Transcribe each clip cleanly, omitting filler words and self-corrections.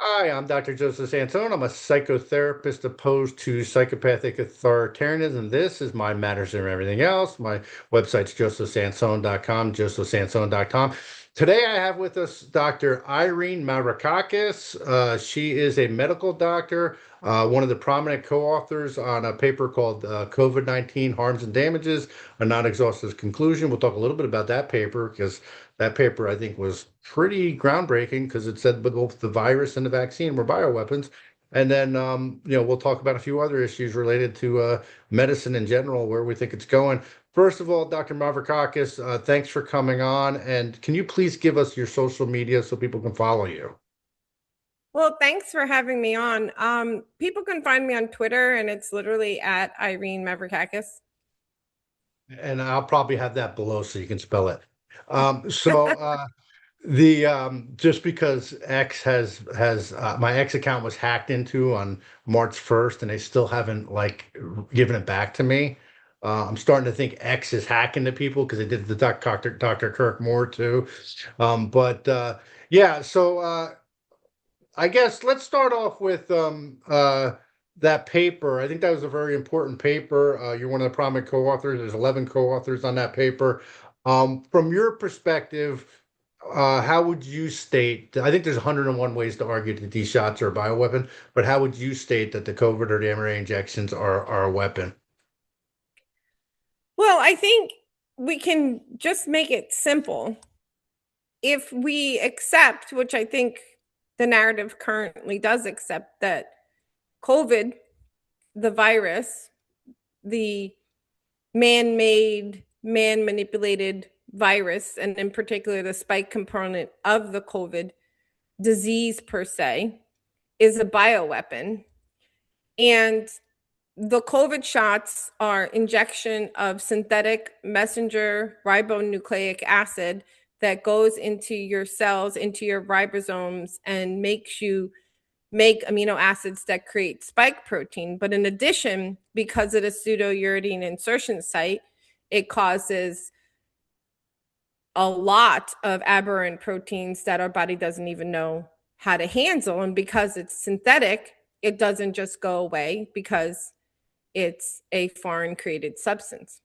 Hi, I'm Dr. Joseph Sansone. I'm a psychotherapist opposed to psychopathic authoritarianism. This is my Matters and Everything Else. My website's josephsansone.com, josephsansone.com. Today I have with us Dr. Irene Mavrakakis. She is a medical doctor, one of the prominent co-authors on a paper called COVID-19 Harms and Damages, a non-exhaustive conclusion. We'll talk a little bit about that paper because that paper, I think, was pretty groundbreaking because it said both the virus and the vaccine were bioweapons. And then, we'll talk about a few other issues related to medicine in general, where we think it's going. First of all, Dr. Mavrakakis, thanks for coming on. And can you please give us your social media so people can follow you? Well, thanks for having me on. People can find me on Twitter, and it's literally at Irene Mavrakakis. And I'll probably have that below so you can spell it. So the just because X has my X account was hacked into on March 1st and they still haven't like given it back to me. I'm starting to think X is hacking to people because they did the Dr. Kirk Moore too. But yeah, so I guess let's start off with that paper. I think that was a very important paper. You're one of the prominent co-authors. There's 11 co-authors on that paper. From your perspective, how would you state? I think there's 101 ways to argue that these shots are a bioweapon, but how would you state that the COVID or the mRNA injections are a weapon? Well, I think we can just make it simple. If we accept, which I think the narrative currently does accept, that COVID, the virus, the man made, man manipulated virus, and in particular the spike component of the COVID disease per se, is a bioweapon. And the COVID shots are injection of synthetic messenger ribonucleic acid that goes into your cells, into your ribosomes, and makes you make amino acids that create spike protein. But in addition, because of the pseudouridine insertion site, it causes a lot of aberrant proteins that our body doesn't even know how to handle. And because it's synthetic, it doesn't just go away because it's a foreign created substance.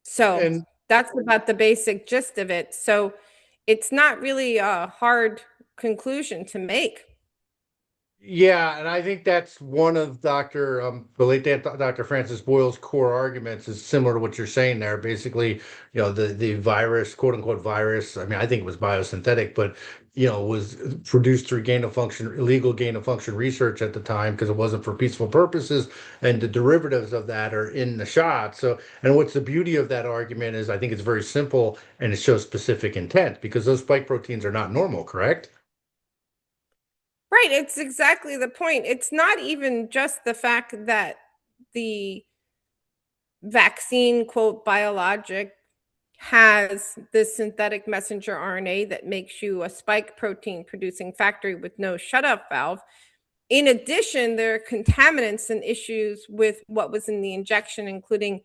So And that's about the basic gist of it. So it's not really a hard conclusion to make. yeah, and I think that's one of the late Dr. Francis Boyle's core arguments is similar to what you're saying there. Basically, the virus, quote unquote virus. I mean, I think it was biosynthetic, but was produced through illegal gain of function research at the time because it wasn't for peaceful purposes, and the derivatives of that are in the shot. So, and what's the beauty of that argument is I think it's very simple and it shows specific intent because those spike proteins are not normal, correct? Right. It's exactly the point. It's not even just the fact that the vaccine, quote, biologic has this synthetic messenger RNA that makes you a spike protein producing factory with no shutoff valve. In addition, there are contaminants and issues with what was in the injection, including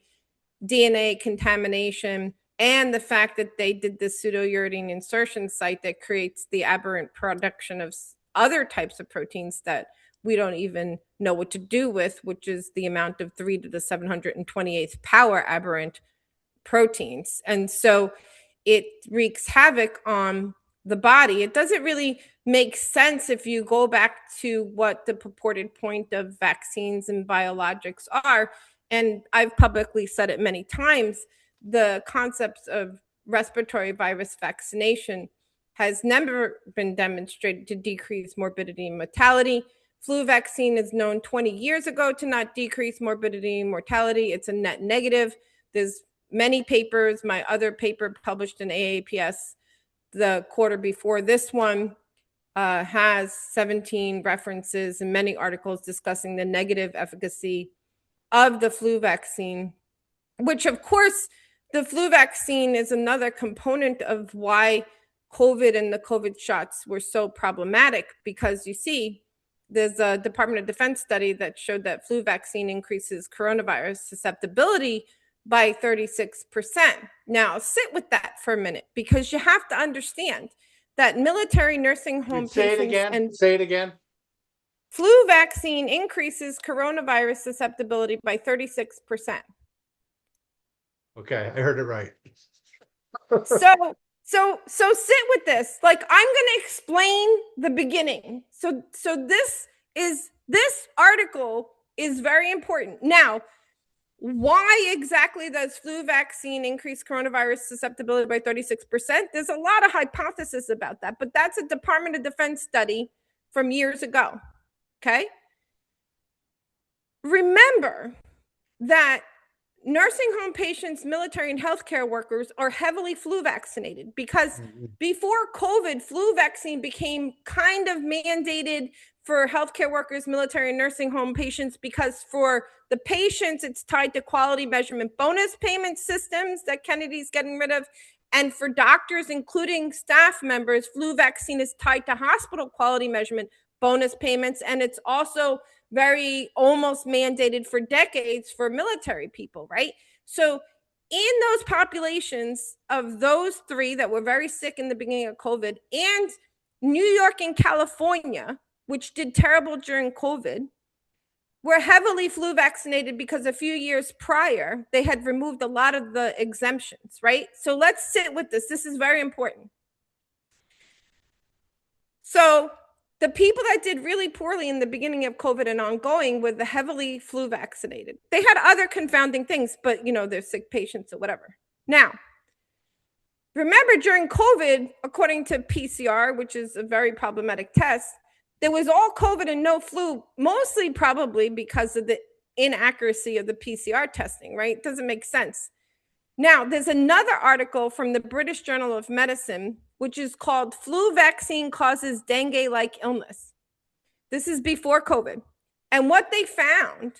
DNA contamination and the fact that they did the pseudouridine insertion site that creates the aberrant production of other types of proteins that we don't even know what to do with, which is the amount of 3 to the 728th power aberrant proteins. And so it wreaks havoc on the body. It doesn't really make sense if you go back to what the purported point of vaccines and biologics are. And I've publicly said it many times, the concepts of respiratory virus vaccination has never been demonstrated to decrease morbidity and mortality. Flu vaccine is known 20 years ago to not decrease morbidity and mortality. It's a net negative. There's many papers. My other paper published in AAPS the quarter before this one has 17 references and many articles discussing the negative efficacy of the flu vaccine, which of course the flu vaccine is another component of why COVID and the COVID shots were so problematic, because you see, there's a Department of Defense study that showed that flu vaccine increases coronavirus susceptibility by 36%. Now, sit with that for a minute because you have to understand that military nursing home Say it patients again. and Say it again. flu vaccine increases coronavirus susceptibility by 36%. Okay, I heard it right. So sit with this. Like, I'm going to explain the beginning. So this article is very important. Now, why exactly does flu vaccine increase coronavirus susceptibility by 36%? There's a lot of hypotheses about that, but that's a Department of Defense study from years ago. Okay. Remember that nursing home patients, military, and healthcare workers are heavily flu vaccinated because before COVID, flu vaccine became kind of mandated for healthcare workers, military, and nursing home patients, because for the patients, it's tied to quality measurement bonus payment systems that Kennedy's getting rid of. And for doctors, including staff members, flu vaccine is tied to hospital quality measurement bonus payments. And it's also very almost mandated for decades for military people, right? So in those populations of those three that were very sick in the beginning of COVID, and New York and California, which did terrible during COVID, were heavily flu vaccinated because a few years prior, they had removed a lot of the exemptions, right? So let's sit with this. This is very important. So the people that did really poorly in the beginning of COVID and ongoing were the heavily flu vaccinated. They had other confounding things, but they're sick patients or whatever. Now, remember during COVID, according to PCR, which is a very problematic test, there was all COVID and no flu, mostly probably because of the inaccuracy of the PCR testing, right? It doesn't make sense. Now, there's another article from the British Journal of Medicine, which is called Flu Vaccine Causes Dengue-like Illness. This is before COVID. And what they found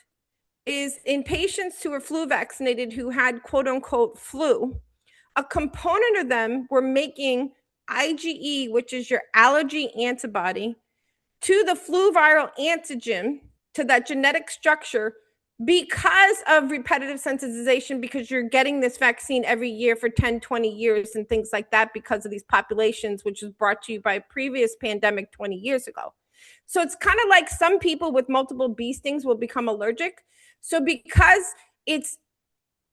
is in patients who were flu vaccinated who had quote unquote flu, a component of them were making IgE, which is your allergy antibody, to the flu viral antigen, to that genetic structure, because of repetitive sensitization, because you're getting this vaccine every year for 10, 20 years and things like that because of these populations, which was brought to you by a previous pandemic 20 years ago. So it's kind of like some people with multiple bee stings will become allergic. So because it's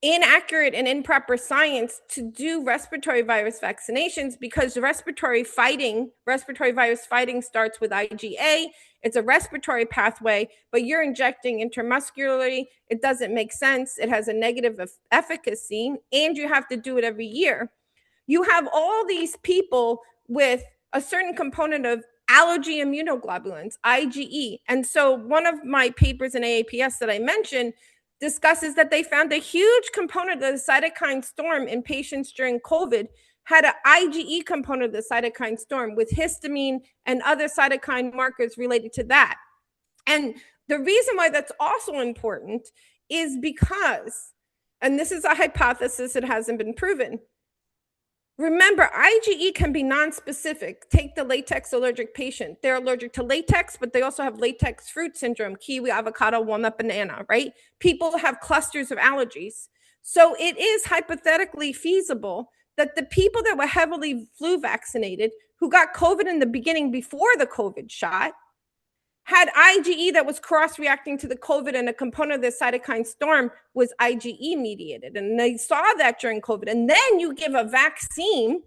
inaccurate and improper science to do respiratory virus vaccinations, because respiratory virus fighting starts with IgA. It's a respiratory pathway, but you're injecting intramuscularly. It doesn't make sense. It has a negative efficacy, and you have to do it every year. You have all these people with a certain component of allergy immunoglobulins, IgE. And so one of my papers in AAPS that I mentioned discusses that they found a huge component of the cytokine storm in patients during COVID had an IgE component of the cytokine storm with histamine and other cytokine markers related to that. And the reason why that's also important is because, and this is a hypothesis, it hasn't been proven. Remember, IgE can be nonspecific. Take the latex allergic patient. They're allergic to latex, but they also have latex fruit syndrome, kiwi, avocado, walnut, banana, right? People have clusters of allergies. So it is hypothetically feasible that the people that were heavily flu vaccinated, who got COVID in the beginning before the COVID shot, had IgE that was cross-reacting to the COVID, and a component of the cytokine storm was IgE mediated. And they saw that during COVID. And then you give a vaccine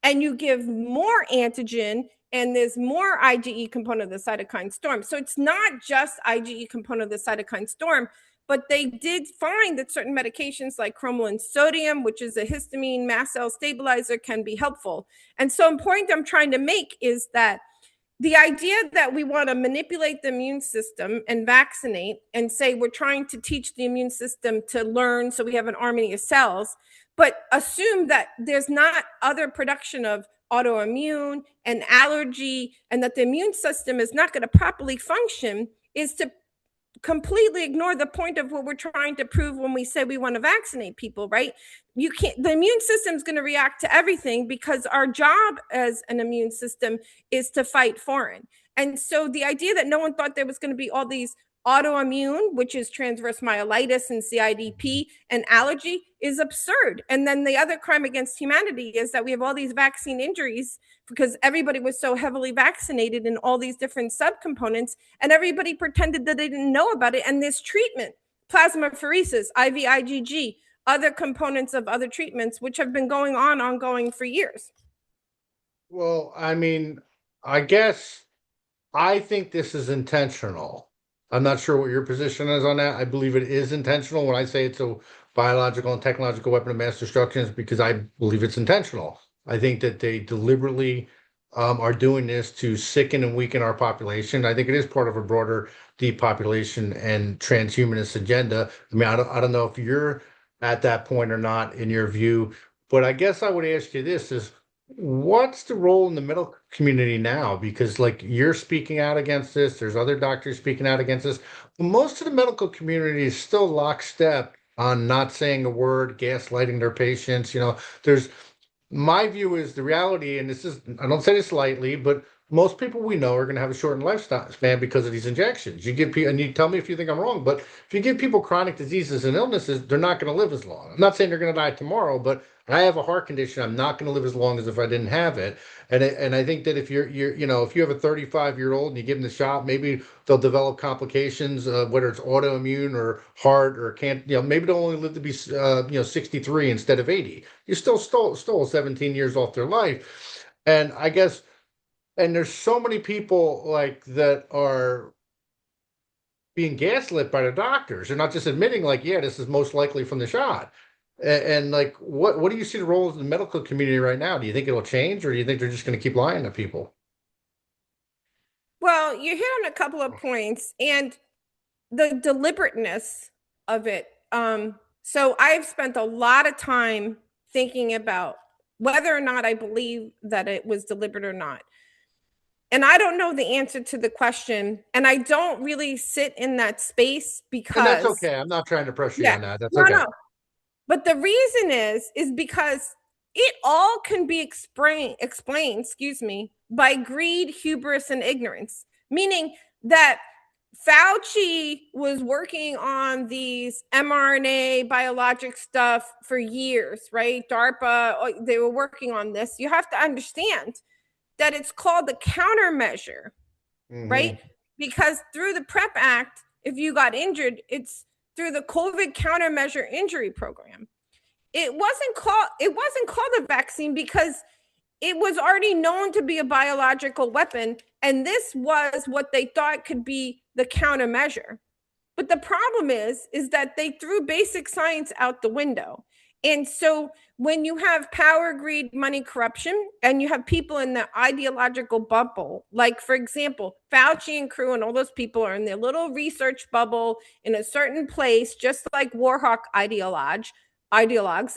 and you give more antigen, and there's more IgE component of the cytokine storm. So it's not just IgE component of the cytokine storm, but they did find that certain medications like cromolyn sodium, which is a histamine mast cell stabilizer, can be helpful. And so the point I'm trying to make is that the idea that we want to manipulate the immune system and vaccinate and say we're trying to teach the immune system to learn so we have an army of cells, but assume that there's not other production of autoimmune and allergy, and that the immune system is not going to properly function, is to completely ignore the point of what we're trying to prove when we say we want to vaccinate people, right? You can't, the immune system is going to react to everything because our job as an immune system is to fight foreign. And so the idea that no one thought there was going to be all these autoimmune, which is transverse myelitis and CIDP, and allergy, is absurd. And then the other crime against humanity is that we have all these vaccine injuries because everybody was so heavily vaccinated in all these different subcomponents, and everybody pretended that they didn't know about it. And this treatment, plasmapheresis, IVIGG, other components of other treatments, which have been ongoing for years. Well, I mean, I guess I think this is intentional. I'm not sure what your position is on that. I believe it is intentional. When I say it's a biological and technological weapon of mass destruction, is because I believe it's intentional. I think that they deliberately are doing this to sicken and weaken our population. I think it is part of a broader depopulation and transhumanist agenda. I mean, I don't know if you're at that point or not in your view, but I guess I would ask you this is what's the role in the medical community now? Because like you're speaking out against this, there's other doctors speaking out against this. Most of the medical community is still lockstep on not saying a word, gaslighting their patients. There's my view is the reality, and this is, I don't say this lightly, but most people we know are going to have a shortened lifespan because of these injections. You give people, and you tell me if you think I'm wrong, but if you give people chronic diseases and illnesses, they're not going to live as long. I'm not saying they're going to die tomorrow, but I have a heart condition. I'm not going to live as long as if I didn't have it. And I think that if if you have a 35-year-old and you give them the shot, maybe they'll develop complications, whether it's autoimmune or heart or can't, maybe they'll only live to be, 63 instead of 80. You still stole 17 years off their life. And I guess, and there's so many people like that are being gaslit by the doctors. They're not just admitting like, yeah, this is most likely from the shot. And like, what do you see the role of the medical community right now? Do you think it'll change, or do you think they're just going to keep lying to people? Well, you hit on a couple of points and the deliberateness of it. So I've spent a lot of time thinking about whether or not I believe that it was deliberate or not. And I don't know the answer to the question. And I don't really sit in that space And that's because, okay. I'm not trying to pressure you yeah, on that. That's no, okay. no. But the reason is because it all can be explained, excuse me, by greed, hubris, and ignorance. Meaning that Fauci was working on these mRNA biologic stuff for years, right? DARPA, they were working on this. You have to understand that it's called the countermeasure, right? Hmm. Because through the PrEP Act, if you got injured, it's through the COVID countermeasure injury program. It wasn't called a vaccine because it was already known to be a biological weapon, and this was what they thought could be the countermeasure. But the problem is that they threw basic science out the window. And so when you have power, greed, money, corruption, and you have people in the ideological bubble, like for example, Fauci and crew and all those people are in their little research bubble in a certain place, just like Warhawk ideologues.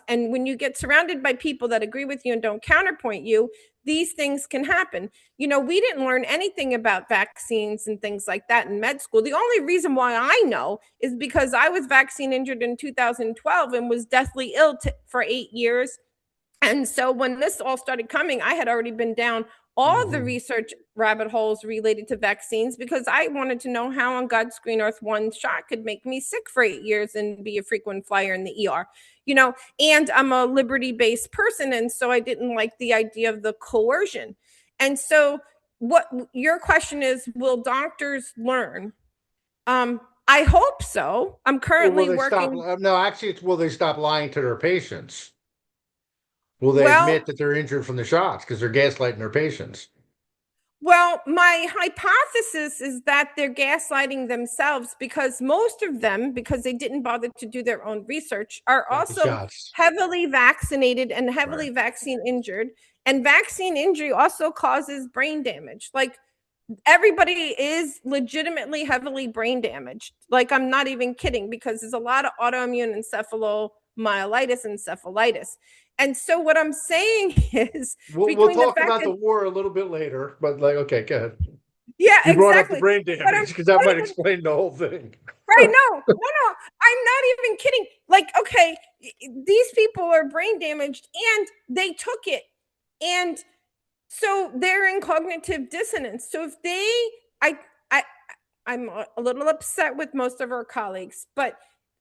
And when you get surrounded by people that agree with you and don't counterpoint you, these things can happen. We didn't learn anything about vaccines and things like that in med school. The only reason why I know is because I was vaccine injured in 2012 and was deathly ill for 8 years. And so when this all started coming, I had already been down all the Hmm. research rabbit holes related to vaccines because I wanted to know how on God's green earth one shot could make me sick for 8 years and be a frequent flyer in the ER, and I'm a liberty based person. And so I didn't like the idea of the coercion. And so, what your question is, will doctors learn? I hope so. I'm Or will currently they stop? working. No, actually, it's will they stop lying to their patients? Will they Well, admit that they're injured from the shots because they're gaslighting their patients? Well, my hypothesis is that they're gaslighting themselves because most of them, because they didn't bother to do their own research, are Got the also shots. heavily vaccinated and Right. heavily vaccine injured. And vaccine injury also causes brain damage. Like everybody is legitimately heavily brain damaged. Like I'm not even kidding because there's a lot of autoimmune encephalomyelitis and encephalitis. And so what I'm saying is We'll between the talk fact about that the war a little bit later, but like, okay, go ahead. yeah, You brought up the exactly. brain But I'm damage because that what might I'm explain the whole thing. right. No, no, no. I'm not even kidding. Like, okay, these people are brain damaged and they took it. And so they're in cognitive dissonance. So if I I'm a little upset with most of our colleagues, but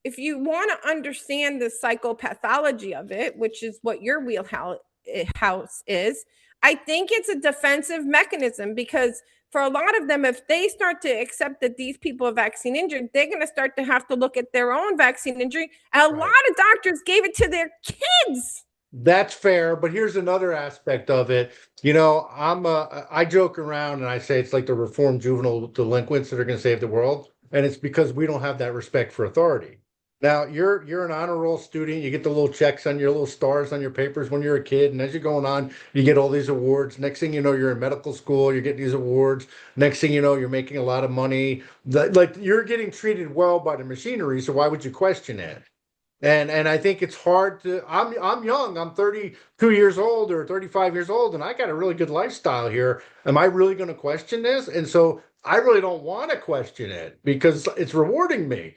if you want to understand the psychopathology of it, which is what your wheelhouse is, I think it's a defensive mechanism, because for a lot of them, if they start to accept that these people are vaccine injured, they're going to start to have to look at their own vaccine injury. And a lot Right. of doctors gave it to their kids. That's fair, but here's another aspect of it. I joke around and I say it's like the reformed juvenile delinquents that are going to save the world, and it's because we don't have that respect for authority. Now, you're an honor roll student, you get the little checks on your little stars on your papers when you're a kid, and as you're going on, you get all these awards. Next thing you know, you're in medical school, you're getting these awards. Next thing you know, you're making a lot of money. Like you're getting treated well by the machinery, so why would you question it? And I think it's hard to I'm young. I'm 32 years old or 35 years old, and I got a really good lifestyle here. Am I really going to question this? And so I really don't want to question it because it's rewarding me.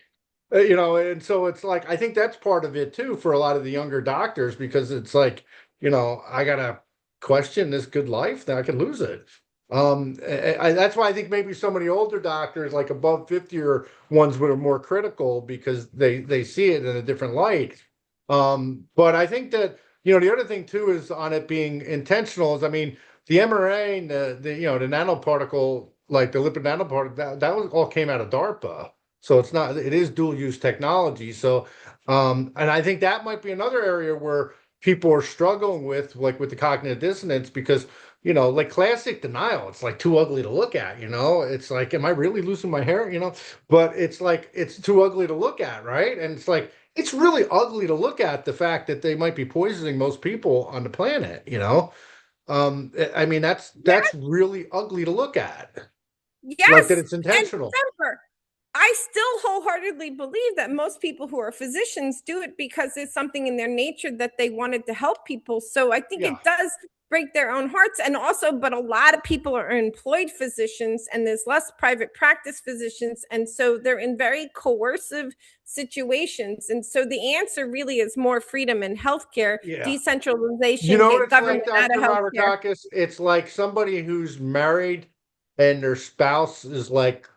And so it's like I think that's part of it too for a lot of the younger doctors, because it's like, I gotta question this good life that I could lose it. That's why I think maybe so many older doctors, like above 50 or ones, that are more critical because they see it in a different light. But I think that, the other thing too is on it being intentional is, I mean, the mRNA and the nanoparticle, like the lipid nanoparticle, that was all came out of DARPA. So it is dual use technology. So, and I think that might be another area where people are struggling with, like with the cognitive dissonance, because, like classic denial, it's like too ugly to look at, it's like, am I really losing my hair? But it's like, it's too ugly to look at, right? And it's like, it's really ugly to look at the fact that they might be poisoning most people on the planet. I mean, that's really ugly to look at, like that Yes. it's And intentional. remember, I still wholeheartedly believe that most people who are physicians do it because there's something in their nature that they wanted to help people. So I think Yeah. it does break their own hearts. And also, but a lot of people are employed physicians and there's less private practice physicians. And so they're in very coercive situations. And so the answer really is more freedom in healthcare, Yeah. You decentralization, know what get it's government like, out of Dr. healthcare. Mavrakakis? It's like somebody who's married and their spouse is like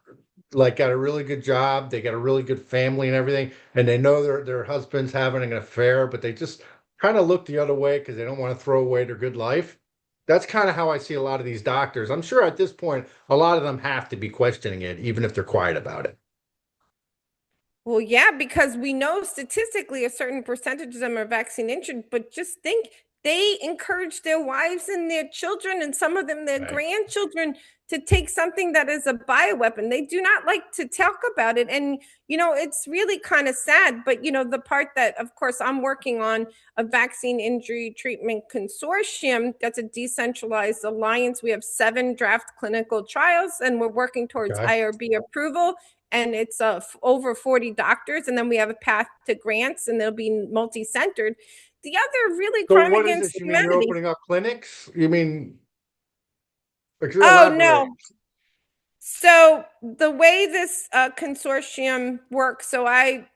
got a really good job, they got a really good family and everything, and they know their husband's having an affair, but they just kind of look the other way because they don't want to throw away their good life. That's kind of how I see a lot of these doctors. I'm sure at this point, a lot of them have to be questioning it, even if they're quiet about it. Well, yeah, because we know statistically a certain percentage of them are vaccine injured, but just think they encourage their wives and their children, and some of them their Right. grandchildren, to take something that is a bioweapon. They do not like to talk about it. And, it's really kind of sad. But, the part that, of course, I'm working on a vaccine injury treatment consortium that's a decentralized alliance. We have 7 draft clinical trials, and we're working towards Okay. IRB approval, and it's over 40 doctors, and then we have a path to grants, and they'll be multi-centered. The other really So crime what is against this? You mean you're humanity. opening up clinics? You mean, Oh elaborate? no. So the way this consortium works, so I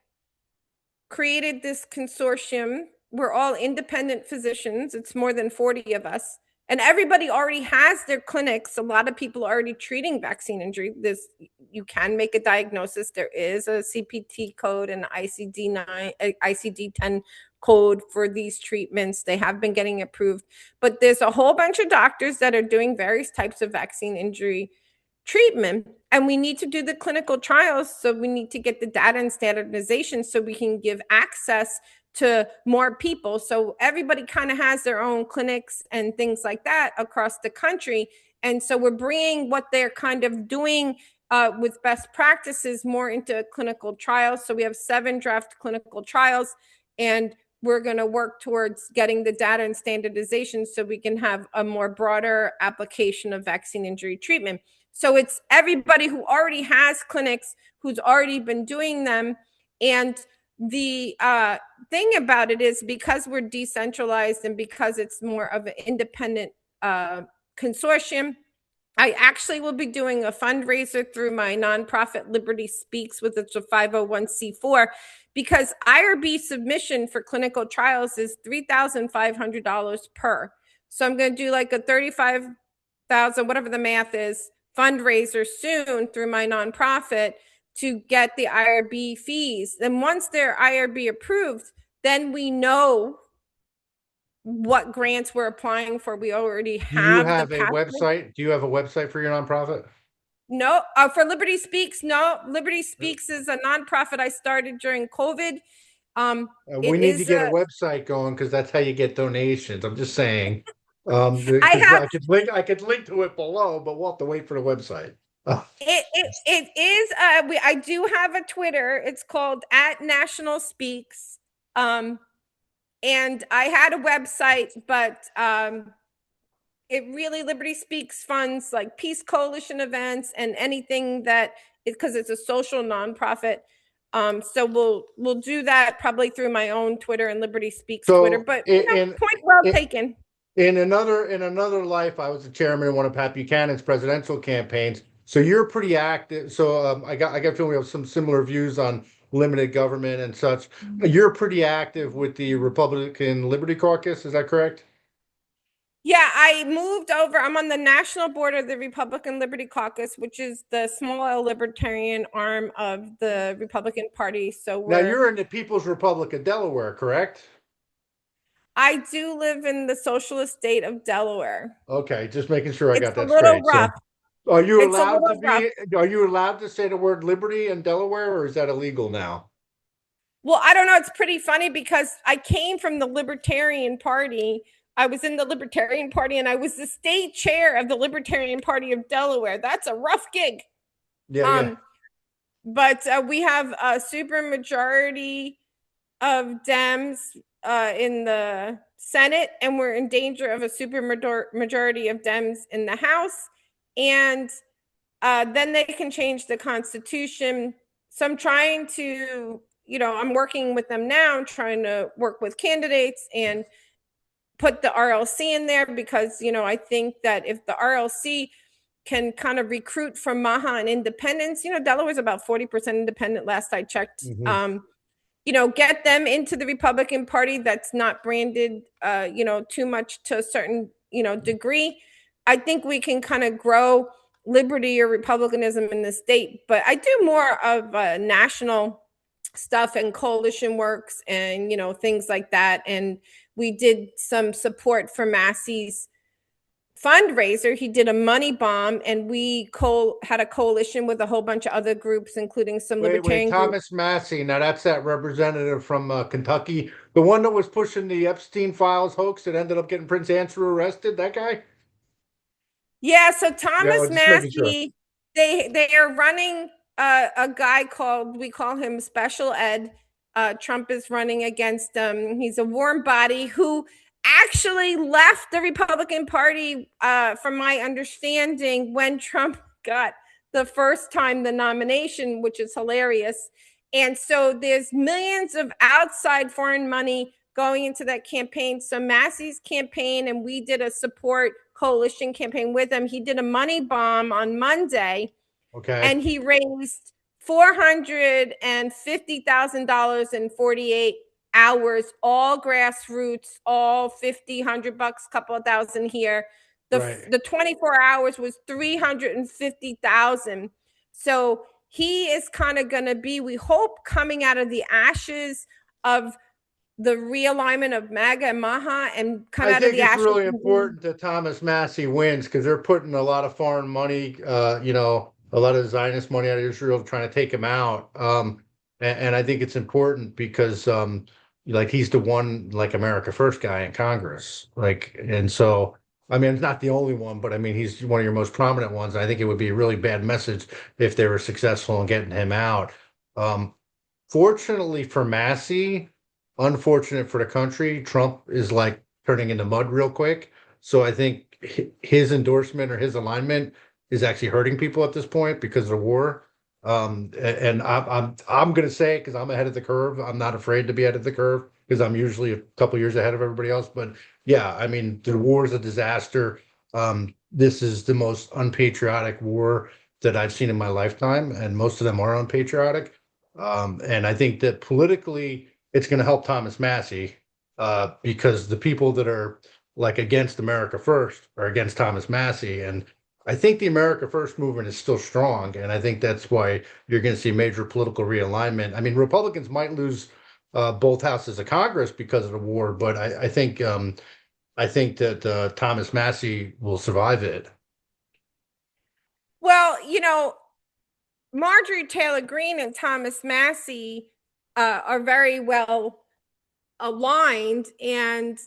created this consortium. We're all independent physicians. It's more than 40 of us. And everybody already has their clinics. A lot of people are already treating vaccine injury. This you can make a diagnosis. There is a CPT code and ICD-9, ICD-10 code for these treatments. They have been getting approved. But there's a whole bunch of doctors that are doing various types of vaccine injury treatment, and we need to do the clinical trials, so we need to get the data and standardization so we can give access to more people, so everybody kind of has their own clinics and things like that across the country. And so we're bringing what they're kind of doing with best practices more into clinical trials. So we have 7 draft clinical trials, and we're going to work towards getting the data and standardization so we can have a more broader application of vaccine injury treatment. So it's everybody who already has clinics, who's already been doing them. And the thing about it is, because we're decentralized and because it's more of an independent consortium, I actually will be doing a fundraiser through my nonprofit Liberty Speaks, with it's a 501c4, because IRB submission for clinical trials is $3,500 per. So I'm going to do like a 35,000, whatever the math is, fundraiser soon through my nonprofit to get the IRB fees. And once they're IRB approved, then we know what grants we're applying for. We already Do you have the have a pathway. website? Do you have a website for your nonprofit? No, for Liberty Speaks, no. Liberty Speaks is a nonprofit I started during COVID. We It need to is get a website going because that's how you get donations. I'm just saying. I Because have I could link to it below, but we'll have to wait for the website. it is I do have a Twitter. It's called at National Speaks. And I had a website, but it really Liberty Speaks funds like Peace Coalition events and anything that because it's a social nonprofit. So we'll do that probably through my own Twitter and Liberty Speaks Twitter. So But point well taken. in another life, I was the chairman of one of Pat Buchanan's presidential campaigns. So you're pretty active. So I got a feeling we have some similar views on limited government and such. You're pretty active with the Republican Liberty Caucus. Is that correct? Yeah, I moved over. I'm on the national board of the Republican Liberty Caucus, which is the small L libertarian arm of the Republican Party. So Now you're in the People's Republic of Delaware, correct? I do live in the socialist state of Delaware. Okay, just making sure I It's got a that little straight. So rough. are you It's a allowed to little rough. are you allowed to say the word liberty in Delaware, or is that illegal now? Well, I don't know. It's pretty funny because I came from the Libertarian Party. I was in the Libertarian Party and I was the state chair of the Libertarian Party of Delaware. That's a rough gig. Yeah, yeah. Um, but we have a super majority of Dems in the Senate, and we're in danger of a super majority of Dems in the House. And then they can change the Constitution. So I'm trying to, I'm working with them now. I'm trying to work with candidates and put the RLC in there because, I think that if the RLC can kind of recruit from Maha and independents, Delaware's about 40% independent last I checked. Mhm. Get them into the Republican Party that's not branded, too much to a certain, degree. I think we can kind of grow liberty or republicanism in the state. But I do more of national stuff and coalition works and, things like that. And we did some support for Massey's fundraiser. He did a money bomb, and we had a coalition with a whole bunch of other groups, including some Wait, libertarian groups. Thomas Massey. Now that's that representative from Kentucky, the one that was pushing the Epstein files hoax that ended up getting Prince Andrew arrested. That guy. Yeah, so Yeah, Thomas well, just making sure. Massey, they are running a guy called, we call him Special Ed. Trump is running against him. He's a warm body who actually left the Republican Party, from my understanding, when Trump got the first time the nomination, which is hilarious. And so there's millions of outside foreign money going into that campaign. So Massey's campaign, and we did a support coalition campaign with him. He did a money bomb on Monday, Okay. and he raised $450,000 in 48 hours, all grassroots, all 50, $100, couple of thousand here. The 24 hours was 350,000. So he is kind of going to be, we hope, coming out of the ashes of the realignment of MAGA and Maha, and come out of the ashes. I think it's really important that Thomas Massey wins because they're putting a lot of foreign money, a lot of Zionist money out of Israel trying to take him out. And I think it's important because, he's the one, like, America First guy in Congress. And so, I mean, it's not the only one, but I mean, he's one of your most prominent ones. I think it would be a really bad message if they were successful in getting him out. Fortunately for Massey, unfortunate for the country, Trump is like turning into mud real quick. So I think his endorsement or his alignment is actually hurting people at this point because of the war. And I'm going to say it because I'm ahead of the curve. I'm not afraid to be ahead of the curve because I'm usually a couple years ahead of everybody else. But yeah, I mean, the war is a disaster. This is the most unpatriotic war that I've seen in my lifetime, and most of them are unpatriotic. And I think that politically, it's going to help Thomas Massey because the people that are like against America First are against Thomas Massey, and I think the America First movement is still strong, and I think that's why you're going to see major political realignment. I mean, Republicans might lose both houses of Congress because of the war, but I think that Thomas Massey will survive it. Well, Marjorie Taylor Greene and Thomas Massey are very well aligned, and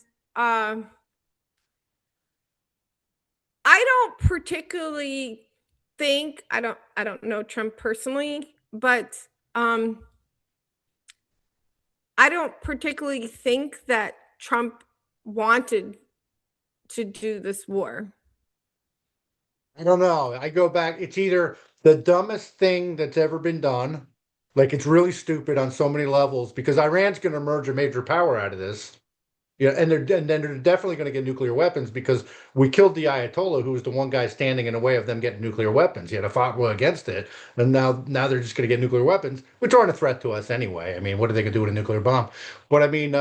I don't particularly think I don't know Trump personally, but I don't particularly think that Trump wanted to do this war. I don't know. I go back. It's either the dumbest thing that's ever been done, like it's really stupid on so many levels, because Iran's going to emerge a major power out of this. Yeah, and then they're definitely going to get nuclear weapons because we killed the Ayatollah, who was the one guy standing in the way of them getting nuclear weapons. He had a fatwa against it, and now they're just going to get nuclear weapons, which aren't a threat to us anyway. I mean, what are they going to do with a nuclear bomb? But I mean,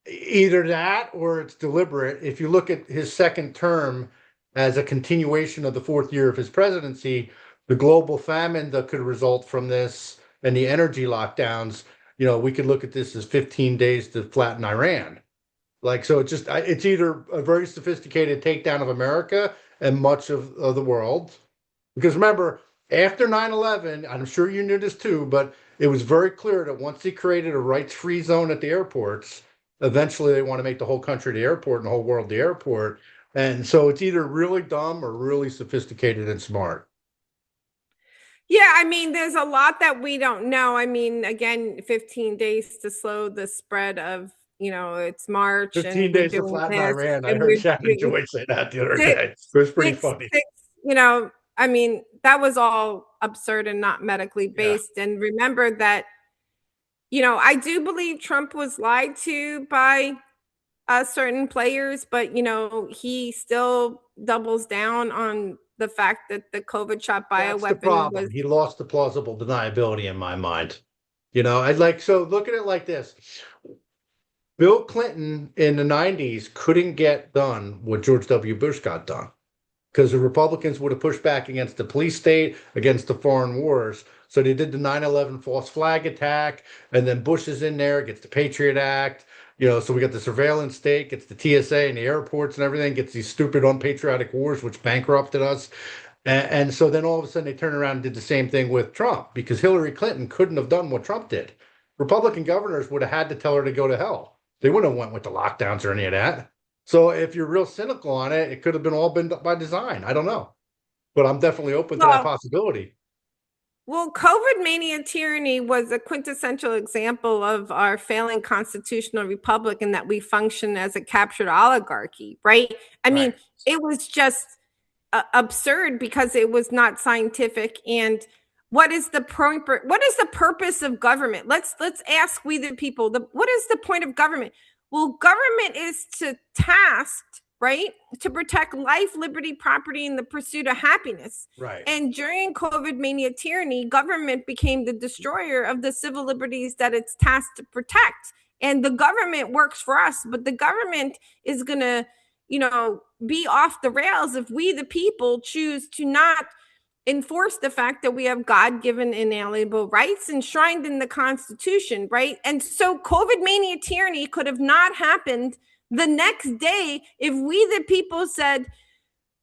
either that or it's deliberate. If you look at his second term as a continuation of the fourth year of his presidency, the global famine that could result from this and the energy lockdowns, we could look at this as 15 days to flatten Iran. Like, so it's either a very sophisticated takedown of America and much of the world. Because remember, after 9/11, I'm sure you knew this too, but it was very clear that once they created a rights-free zone at the airports, eventually they want to make the whole country the airport and the whole world the airport. And so it's either really dumb or really sophisticated and smart. Yeah, I mean, there's a lot that we don't know. I mean, again, 15 days to slow the spread of, it's March 15 and we're days to doing flatten this Iran. I and heard Shannon Joy say that the other six, day. It was pretty six, funny. six, I mean, that was all absurd and not medically Yeah. based. And remember that, I do believe Trump was lied to by certain players, but he still doubles down on the fact that the COVID shot That's the bioweapon was. problem. He lost the plausible deniability in my mind. I'd like, so look at it like this. Bill Clinton in the 90s couldn't get done what George W. Bush got done because the Republicans would have pushed back against the police state, against the foreign wars. So they did the 9/11 false flag attack, and then Bush is in there, gets the Patriot Act. So we got the surveillance state, gets the TSA and the airports and everything, gets these stupid unpatriotic wars, which bankrupted us. And so then all of a sudden they turned around and did the same thing with Trump because Hillary Clinton couldn't have done what Trump did. Republican governors would have had to tell her to go to hell. They wouldn't have went with the lockdowns or any of that. So if you're real cynical on it, it could have been all been by design. I don't know, but I'm definitely open to that Well, possibility. Well, COVID mania tyranny was a quintessential example of our failing constitutional republic and that we function as a captured oligarchy, right? I Right. mean, it was just absurd because it was not scientific. And what is the purpose of government? Let's ask we the people. What is the point of government? Well, government is to tasked, right, to protect life, liberty, property, and the pursuit of happiness. Right. And during COVID mania tyranny, government became the destroyer of the civil liberties that it's tasked to protect. And the government works for us, but the government is going to, be off the rails if we, the people, choose to not enforce the fact that we have God-given inalienable rights enshrined in the Constitution, right? And so COVID mania tyranny could have not happened the next day if we, the people, said,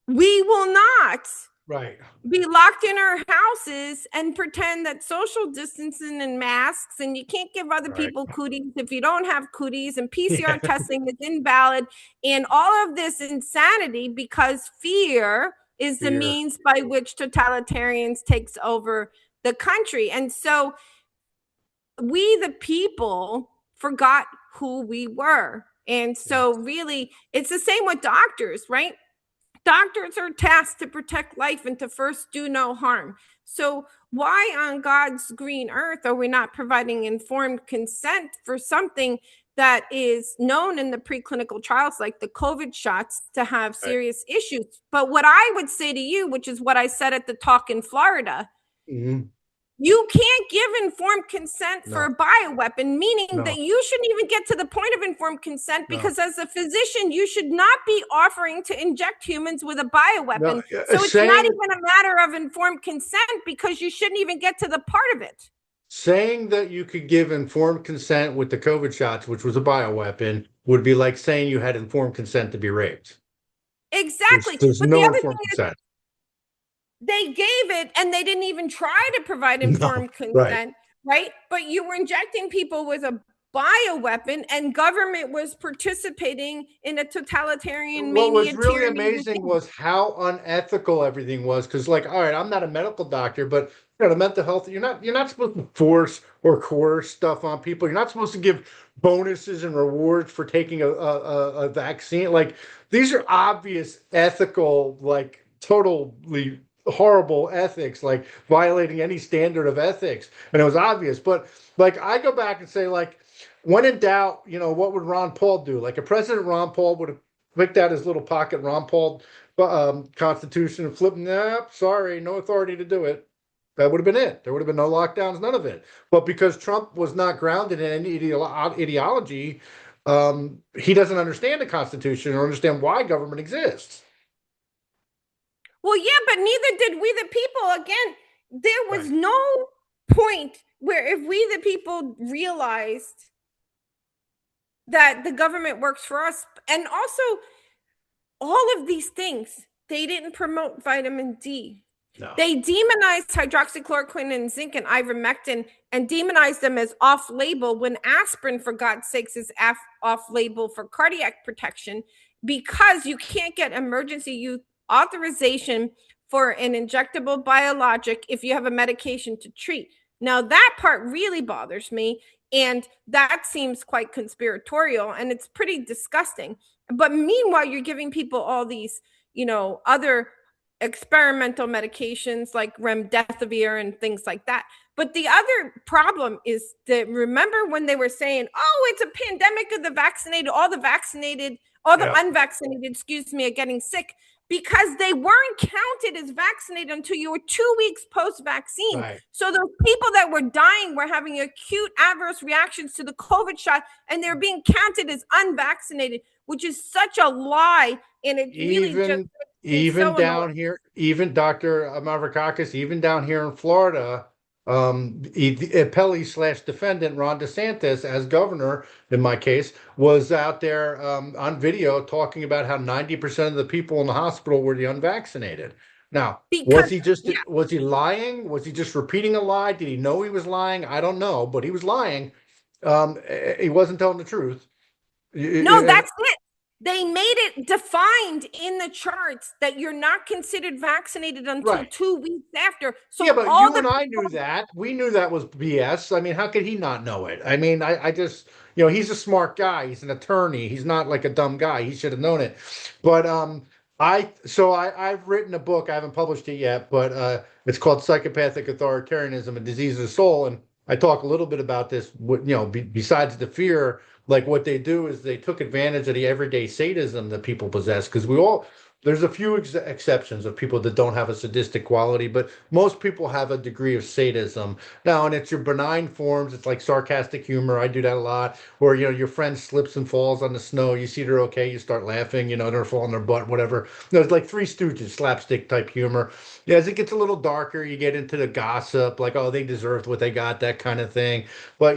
we will not Right. be locked in our houses and pretend that social distancing and masks, and you can't give other Right. people cooties if you don't have cooties, and PCR Yeah. testing is invalid, and all of this insanity because fear is the Fear. means by which totalitarians takes over the country. And so we, the people, forgot who we were. And so really, it's the same with doctors, right? Doctors are tasked to protect life and to first do no harm. So why on God's green earth are we not providing informed consent for something that is known in the preclinical trials, like the COVID shots, to have Right. serious issues? But what I would say to you, which is what I said at the talk in Florida, Mhm. You can't give informed consent for No, a bioweapon, meaning that no, you shouldn't even get to the point of informed consent no, because, as a physician, you should not be offering to inject humans with a no. bioweapon. So it's not Saying even a matter of informed consent because you shouldn't even get to the part of it. saying that you could give informed consent with the COVID shots, which was a bioweapon, would be like saying you had informed consent to be raped. Exactly. There's But the no other informed thing is, consent. they gave it and they didn't even try to provide No, informed right. consent, right? But you were injecting people with a bioweapon and government was participating in a totalitarian What was mania really tyranny amazing regime. was how unethical everything was. Because, like, all right, I'm not a medical doctor, but the mental health, you're not supposed to force or coerce stuff on people. You're not supposed to give bonuses and rewards for taking a vaccine. Like, these are obvious ethical, like totally horrible ethics, like violating any standard of ethics. And it was obvious. But like I go back and say, like, when in doubt, what would Ron Paul do? Like, a President Ron Paul would have picked out his little pocket Ron Paul Constitution and flipped, nope, sorry, no authority to do it. That would have been it. There would have been no lockdowns, none of it. But because Trump was not grounded in any ideology, he doesn't understand the Constitution or understand why government exists. Well, yeah, but neither did we the people. Again, there was Right. no point where if we the people realized that the government works for us, and also all of these things, they didn't promote vitamin D. No. They demonized hydroxychloroquine and zinc and ivermectin and demonized them as off label when aspirin, for God's sakes, is off label for cardiac protection because you can't get emergency use authorization for an injectable biologic if you have a medication to treat. Now, that part really bothers me. And that seems quite conspiratorial and it's pretty disgusting. But meanwhile, you're giving people all these, other experimental medications like remdesivir and things like that. But the other problem is that, remember when they were saying, oh, it's a pandemic of the vaccinated, all the Yeah. unvaccinated, excuse me, are getting sick because they weren't counted as vaccinated until you were 2 weeks post-vaccine. Right. So those people that were dying were having acute adverse reactions to the COVID shot and they're being counted as unvaccinated, which is such a lie. And it really just Even makes me even so annoyed. down here, even Dr. Mavrakakis, even down here in Florida, appellee slash defendant Ron DeSantis, as governor, in my case, was out there on video talking about how 90% of the people in the hospital were the unvaccinated. Now, Because, yeah, was he lying? Was he just repeating a lie? Did he know he was lying? I don't know, but he was lying. He wasn't telling the truth. no, that's it. They made it defined in the charts that you're not considered vaccinated until Right. 2 weeks after. Yeah, So but all you the and I knew people, that. We knew that was BS. I mean, how could he not know it? I mean, I just, he's a smart guy. He's an attorney. He's not like a dumb guy. He should have known it. But I've written a book. I haven't published it yet, but it's called Psychopathic Authoritarianism: A Disease of the Soul, and I talk a little bit about this. Besides the fear, like what they do is they took advantage of the everyday sadism that people possess because there's a few exceptions of people that don't have a sadistic quality, but most people have a degree of sadism. Now, and it's your benign forms. It's like sarcastic humor. I do that a lot. Or, your friend slips and falls on the snow. You see they're okay. You start laughing, they're falling their butt, whatever. There's like Three Stooges, slapstick type humor. Yeah, as it gets a little darker, you get into the gossip, like, oh, they deserved what they got, that kind of thing. But,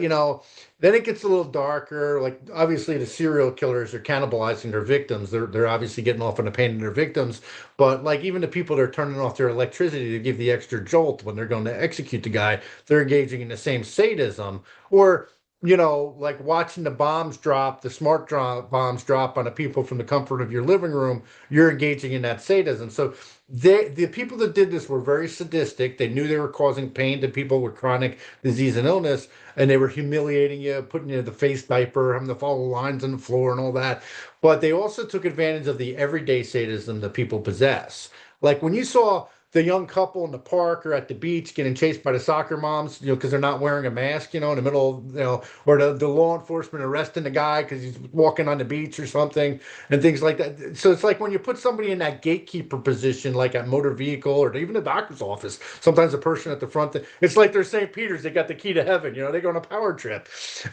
then it gets a little darker. Like, obviously the serial killers are cannibalizing their victims. They're obviously getting off on the pain of their victims. But like even the people that are turning off their electricity to give the extra jolt when they're going to execute the guy, they're engaging in the same sadism. Or like watching the bombs drop, the bombs drop on the people from the comfort of your living room, you're engaging in that sadism. So the people that did this were very sadistic. They knew they were causing pain to people with chronic disease and illness, and they were humiliating you, putting you in the face diaper, having to follow lines on the floor and all that. But they also took advantage of the everyday sadism that people possess. Like when you saw the young couple in the park or at the beach getting chased by the soccer moms, because they're not wearing a mask, in the middle of, or the law enforcement arresting the guy because he's walking on the beach or something and things like that. So it's like when you put somebody in that gatekeeper position, like at motor vehicle or even the doctor's office, sometimes the person at the front, it's like they're St. Peter's, they got the key to heaven, they go on a power trip.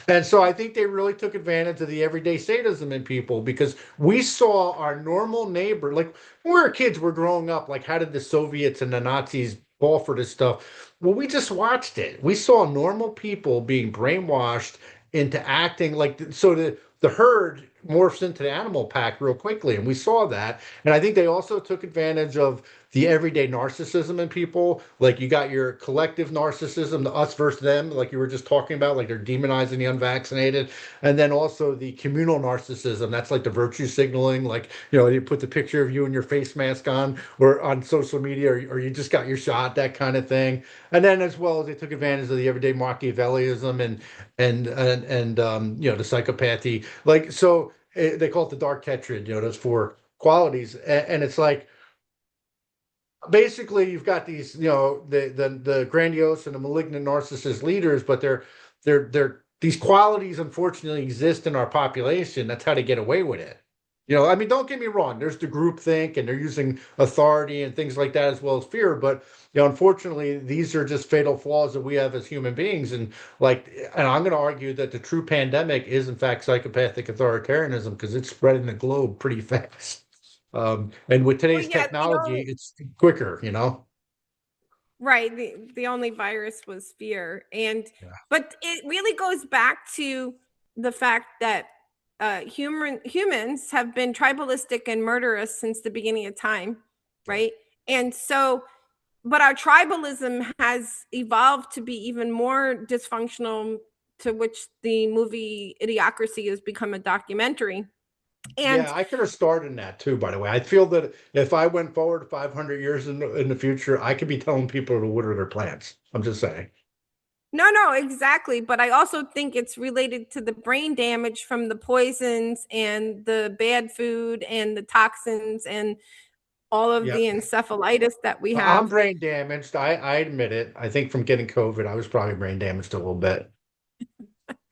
And so I think they really took advantage of the everyday sadism in people because we saw our normal neighbor, like when we were kids, we're growing up, like how did the Soviets and the Nazis fall for this stuff? Well, we just watched it. We saw normal people being brainwashed into acting like so the herd morphs into the animal pack real quickly, and we saw that. And I think they also took advantage of the everyday narcissism in people. Like you got your collective narcissism, the us versus them, like you were just talking about, like they're demonizing the unvaccinated. And then also the communal narcissism. That's like the virtue signaling, like, you put the picture of you and your face mask on or on social media, or you just got your shot, that kind of thing. And then as well as they took advantage of the everyday Machiavellianism and the psychopathy. Like so they call it the dark tetrad, those four qualities. And it's like basically you've got these, the grandiose and the malignant narcissist leaders, but they're these qualities unfortunately exist in our population. That's how they get away with it. I mean, don't get me wrong, there's the group think and they're using authority and things like that as well as fear, but unfortunately these are just fatal flaws that we have as human beings. And I'm going to argue that the true pandemic is in fact psychopathic authoritarianism because it's spreading the globe pretty fast. And with Well, today's yeah, technology, it's quicker. right. The only virus was fear. Yeah. But it really goes back to the fact that humans have been tribalistic and murderous since the beginning of time, Yeah. right? And so, but our tribalism has evolved to be even more dysfunctional, to which the movie Idiocracy has become a documentary. And Yeah, I could have started in that too, by the way. I feel that if I went forward 500 years in the future, I could be telling people to water their plants. I'm just saying. no, exactly. But I also think it's related to the brain damage from the poisons and the bad food and the toxins and all of Yeah. the encephalitis that we I'm have. brain damaged. I admit it. I think from getting COVID, I was probably brain damaged a little bit.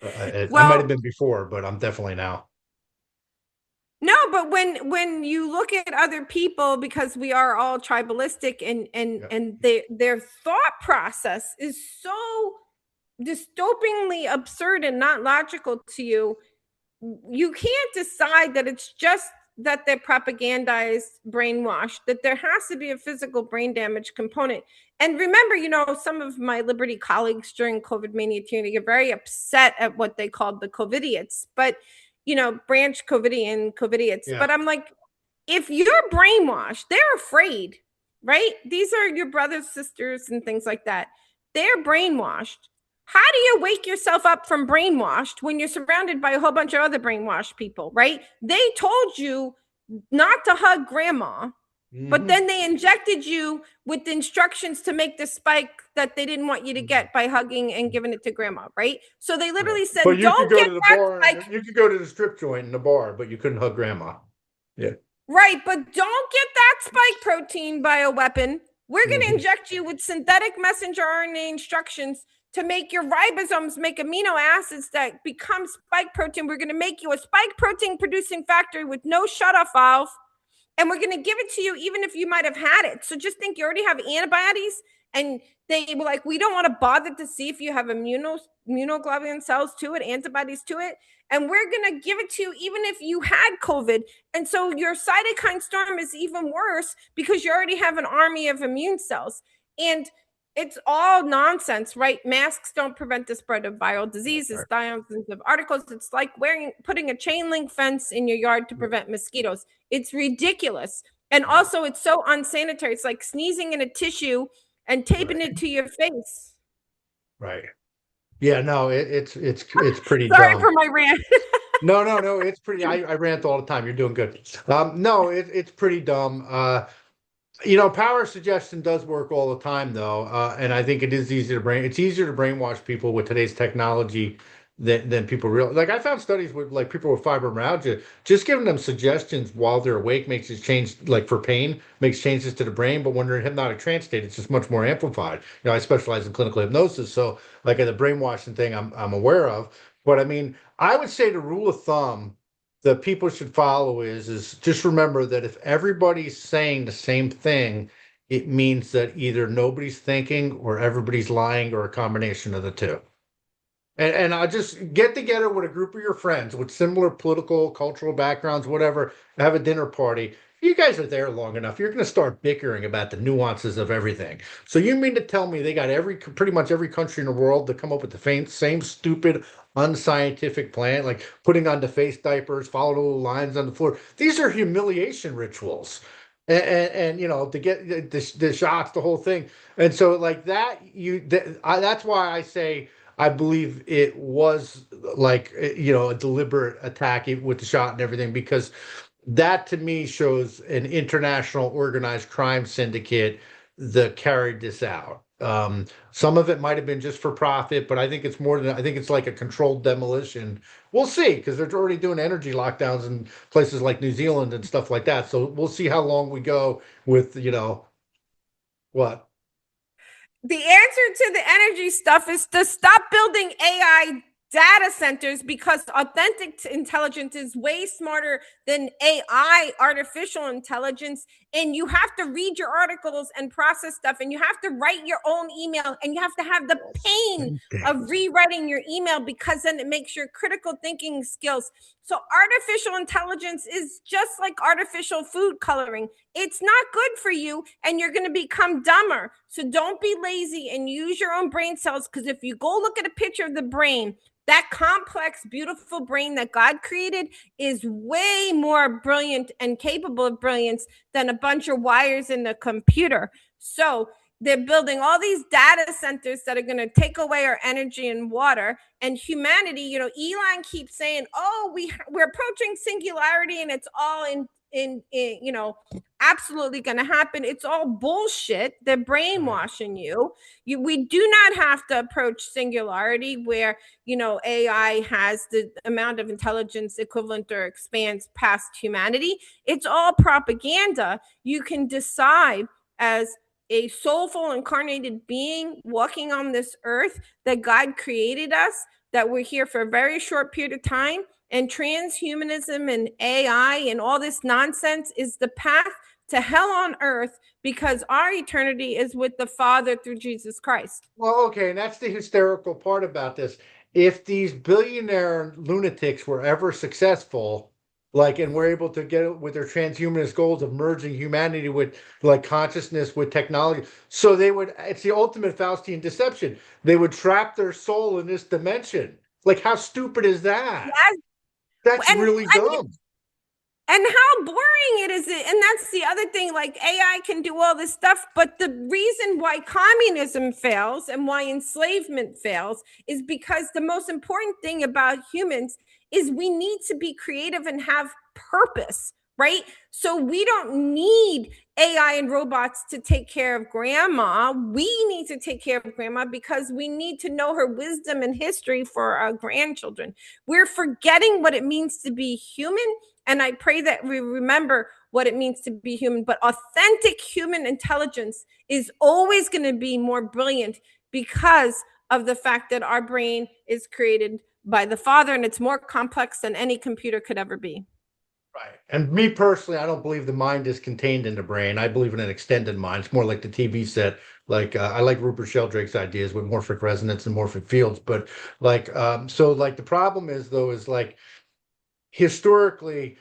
I might have Well, been before, but I'm definitely now. no, but when you look at other people, because we are all tribalistic, and and Yeah. and their thought process is so dystopically absurd and not logical to you, you can't decide that it's just that they're propagandized, brainwashed, that there has to be a physical brain damage component. And remember, some of my Liberty colleagues during COVID mania tyranny get very upset at what they called the COVIDiots, but branch COVIDian, COVIDiots. Yeah. But I'm like, if you're brainwashed, they're afraid, right? These are your brothers, sisters, and things like that. They're brainwashed. How do you wake yourself up from brainwashed when you're surrounded by a whole bunch of other brainwashed people, right? They told you not to hug grandma, but Hmm. then they injected you with instructions to make the spike that they didn't want you to get by hugging and giving it to grandma, right? So they Yeah. literally But said, you could don't go get to the that bar, spike. you could go to the strip joint in the bar, but you couldn't hug grandma. Yeah. Right, but don't get that spike protein bioweapon. We're going to Hmm. inject you with synthetic messenger RNA instructions to make your ribosomes make amino acids that become spike protein. We're going to make you a spike protein producing factory with no shutoff valve, and we're going to give it to you even if you might have had it. So just think you already have antibodies, and they were like, we don't want to bother to see if you have immunoglobulin cells to it, antibodies to it, and we're going to give it to you even if you had COVID. And so your cytokine storm is even worse because you already have an army of immune cells. And it's all nonsense, right? Masks don't prevent the spread of viral diseases, thousands of articles. It's like putting a chain link fence in your yard to prevent mosquitoes. It's ridiculous. And Right. also, it's so unsanitary. It's like sneezing in a tissue and taping Right. it to your face. Right. Yeah, no, it's pretty Sorry dumb. for my rant. No, it's pretty. I rant all the time. You're doing good. No, it's pretty dumb. Power suggestion does work all the time, though, and I think it is easy to brain. It's easier to brainwash people with today's technology than people realize. Like I found studies with like people with fibromyalgia, just giving them suggestions while they're awake makes it change, like for pain, makes changes to the brain. But when they're in hypnotic trance state, it's just much more amplified. I specialize in clinical hypnosis, so like the brainwashing thing, I'm aware of. But I mean, I would say the rule of thumb that people should follow is just remember that if everybody's saying the same thing, it means that either nobody's thinking or everybody's lying or a combination of the two. And I just get together with a group of your friends with similar political, cultural backgrounds, whatever, have a dinner party. You guys are there long enough. You're going to start bickering about the nuances of everything. So you mean to tell me they got pretty much every country in the world to come up with the same stupid, unscientific plan, like putting on the face diapers, follow the little lines on the floor. These are humiliation rituals. And to get the shots, the whole thing. And so like that, that's why I say I believe it was like, a deliberate attack with the shot and everything, because that to me shows an international organized crime syndicate that carried this out. Some of it might have been just for profit, but I think it's more than, I think it's like a controlled demolition. We'll see, because they're already doing energy lockdowns in places like New Zealand and stuff like that. So we'll see how long we go with, what. The answer to the energy stuff is to stop building AI data centers, because authentic intelligence is way smarter than AI, artificial intelligence. And you have to read your articles and process stuff, and you have to write your own email, and you have to have the pain of rewriting your email, because then it makes your critical thinking skills. So artificial intelligence is just like artificial food coloring. It's not good for you, and you're going to become dumber. So don't be lazy and use your own brain cells, because if you go look at a picture of the brain, that complex, beautiful brain that God created is way more brilliant and capable of brilliance than a bunch of wires in the computer. So they're building all these data centers that are going to take away our energy and water. And humanity, Elon keeps saying, oh, we're approaching singularity, and it's all in absolutely going to happen. It's all bullshit. They're brainwashing you. We do not have to approach singularity where AI has the amount of intelligence equivalent or expands past humanity. It's all propaganda. You can decide as a soulful incarnated being walking on this earth that God created us, that we're here for a very short period of time. And transhumanism and AI and all this nonsense is the path to hell on earth, because our eternity is with the Father through Jesus Christ. Well, okay, and that's the hysterical part about this. If these billionaire lunatics were ever successful, like, and were able to get with their transhumanist goals of merging humanity with like consciousness with technology, so it's the ultimate Faustian deception. They would trap their soul in this dimension. Like, how stupid is that? Yes. That's And really I mean, dumb. and how boring it is. And that's the other thing. Like AI can do all this stuff, but the reason why communism fails and why enslavement fails is because the most important thing about humans is we need to be creative and have purpose, right? So we don't need AI and robots to take care of grandma. We need to take care of grandma because we need to know her wisdom and history for our grandchildren. We're forgetting what it means to be human, and I pray that we remember what it means to be human. But authentic human intelligence is always going to be more brilliant because of the fact that our brain is created by the Father, and it's more complex than any computer could ever be. Right. And me personally, I don't believe the mind is contained in the brain. I believe in an extended mind. It's more like the TV set. Like I like Rupert Sheldrake's ideas with morphic resonance and morphic fields. But like, so like the problem is though, is like historically,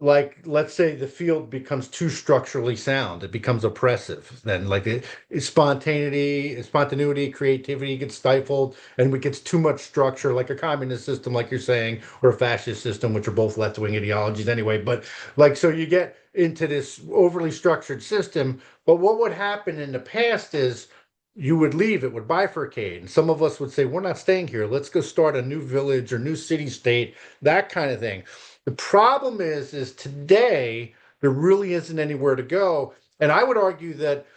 like let's say the field becomes too structurally sound, it becomes oppressive, then like spontaneity, creativity gets stifled, and it gets too much structure, like a communist system like you're saying, or a fascist system, which are both left-wing ideologies anyway. But like, so you get into this overly structured system. But what would happen in the past is you would leave, it would bifurcate, and some of us would say, we're not staying here, let's go start a new village or new city state, that kind of thing. The problem is today there really isn't anywhere to go. And I would argue that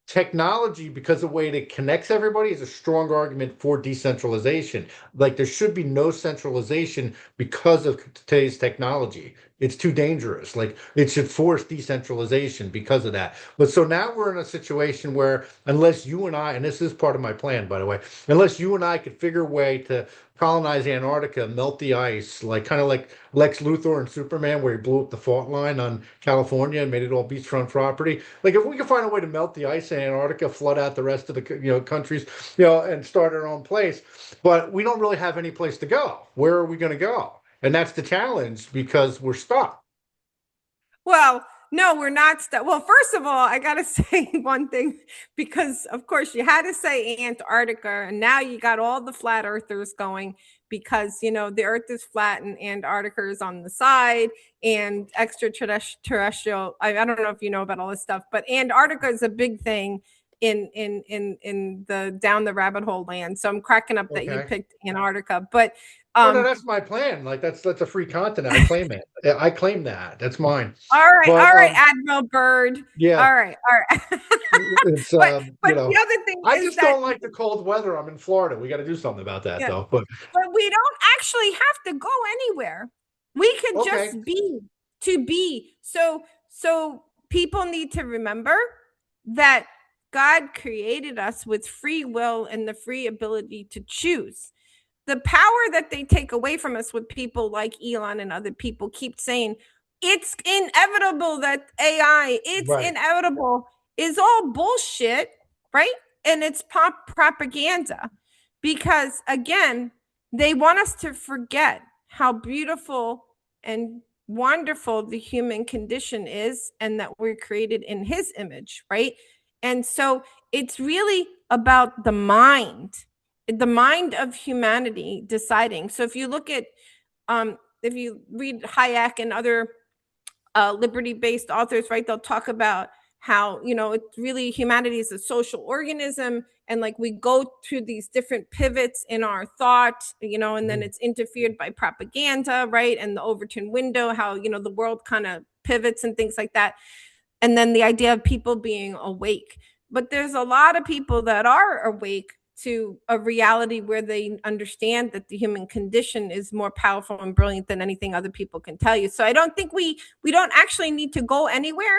technology, because the way it connects everybody, is a strong argument for decentralization. Like there should be no centralization because of today's technology. It's too dangerous. Like it should force decentralization because of that. But so now we're in a situation where unless you and I, and this is part of my plan, by the way, unless you and I could figure a way to colonize Antarctica, melt the ice, like kind of like Lex Luthor and Superman, where he blew up the fault line on California and made it all beachfront property. Like if we could find a way to melt the ice in Antarctica, flood out the rest of the countries, and start our own place, but we don't really have any place to go. Where are we going to go? And that's the challenge because we're stuck. Well, no, we're not stuck. Well, first of all, I got to say one thing because, of course, you had to say Antarctica, and now you got all the flat earthers going because, the earth is flat and Antarctica is on the side and extraterrestrial. I don't know if you know about all this stuff, but Antarctica is a big thing in the down the rabbit hole land. So I'm cracking up that you Okay. picked Antarctica, but Oh no, um that's my plan. Like that's a free continent. I claim it. I claim that. That's mine. all But right, Admiral Bird. yeah, All right. it's But the other thing I is just that don't like the cold weather. I'm in Florida. We got to do something about that yeah, though. But but we don't actually have to go anywhere. We could okay. just be to be. So people need to remember that God created us with free will and the free ability to choose. The power that they take away from us with people like Elon and other people keep saying it's inevitable that AI, it's Right. inevitable, is all bullshit, right? And it's propaganda because, again, they want us to forget how beautiful and wonderful the human condition is and that we're created in his image, right? And so it's really about the mind of humanity deciding. So if you look at, if you read Hayek and other liberty-based authors, right, they'll talk about how it's really humanity is a social organism, and like we go through these different pivots in our thought, and then Mhm. it's interfered by propaganda, right, and the Overton window, how the world kind of pivots and things like that, and then the idea of people being awake. But there's a lot of people that are awake to a reality where they understand that the human condition is more powerful and brilliant than anything other people can tell you. So I don't think we don't actually need to go anywhere.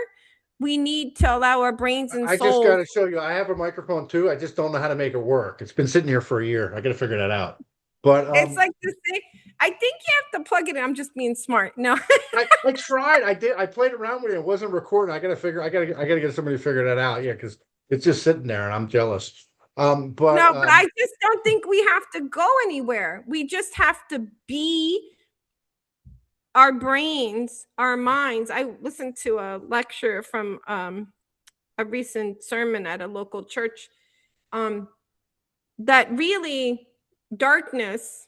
We need to allow our brains and I just got souls. to show you. I have a microphone too. I just don't know how to make it work. It's been sitting here for a year. I got to figure that out. But It's like this thing. I think you have to plug it in. I'm just being smart. No. I tried. I did. I played around with it. It wasn't recording. I gotta get somebody to figure that out. Yeah, because it's just sitting there, and I'm jealous. But No, but I just don't think we have to go anywhere. We just have to be our brains, our minds. I listened to a lecture from a recent sermon at a local church, um, that really darkness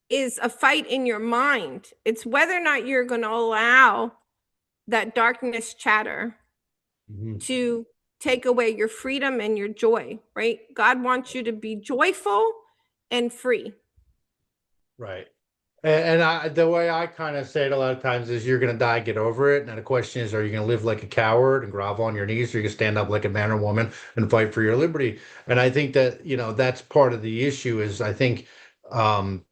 is a fight in your mind. It's whether or not you're going to allow that darkness chatter mhm, to take away your freedom and your joy, right? God wants you to be joyful and free. right. The way I kind of say it a lot of times is you're going to die, get over it. And the question is, are you going to live like a coward and grovel on your knees, or are you going to stand up like a man or woman and fight for your liberty? And I think that, that's part of the issue is I think, um,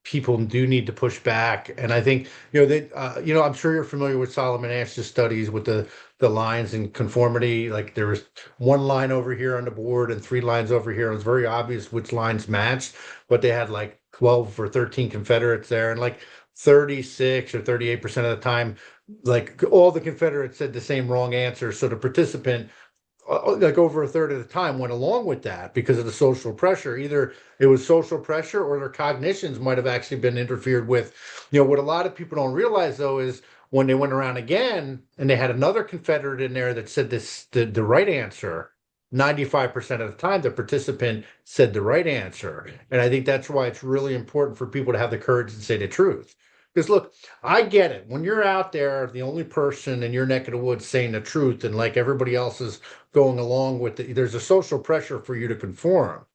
people do need to push back. And I think, that, I'm sure you're familiar with Solomon Ash's studies with the lines and conformity. Like there was one line over here on the board and three lines over here. It was very obvious which lines matched, but they had like 12 or 13 Confederates there. And like 36 or 38% of the time, like all the Confederates said the same wrong answer. So the participant, like over a third of the time, went along with that because of the social pressure. Either it was social pressure or their cognitions might have actually been interfered with. What a lot of people don't realize though is when they went around again and they had another Confederate in there that said the right answer, 95% of the time the participant said the right answer. And I think that's why it's really important for people to have the courage to say the truth. Because look, I get it. When you're out there, the only person in your neck of the woods saying the truth, and like everybody else is going along with it, there's a social pressure for you to conform.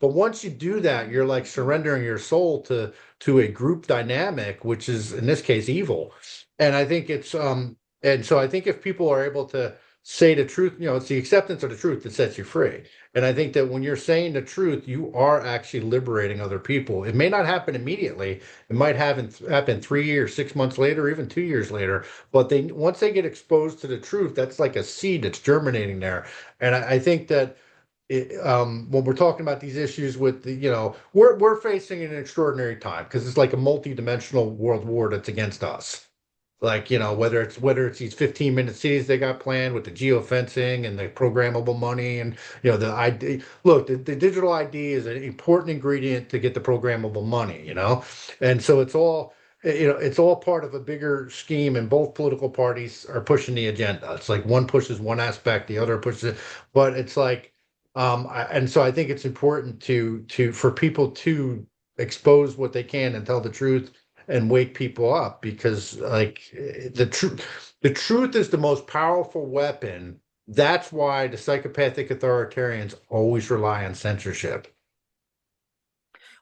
But once you do that, you're like surrendering your soul to a group dynamic, which is in this case evil. And I think it's and so I think if people are able to say the truth. It's the acceptance of the truth that sets you free. And I think that when you're saying the truth, you are actually liberating other people. It may not happen immediately. It might happen 3 years, 6 months later, even 2 years later. But once they get exposed to the truth, that's like a seed that's germinating there. And I think that when we're talking about these issues with we're facing an extraordinary time because it's like a multi-dimensional world war that's against us. Like, whether it's these 15-minute cities they got planned with the geofencing and the programmable money and the ID. Look, the digital ID is an important ingredient to get the programmable money. And so it's all part of a bigger scheme, and both political parties are pushing the agenda. It's like one pushes one aspect, the other pushes it, but it's like and so I think it's important for people to expose what they can and tell the truth and wake people up, because like the truth is the most powerful weapon. That's why the psychopathic authoritarians always rely on censorship.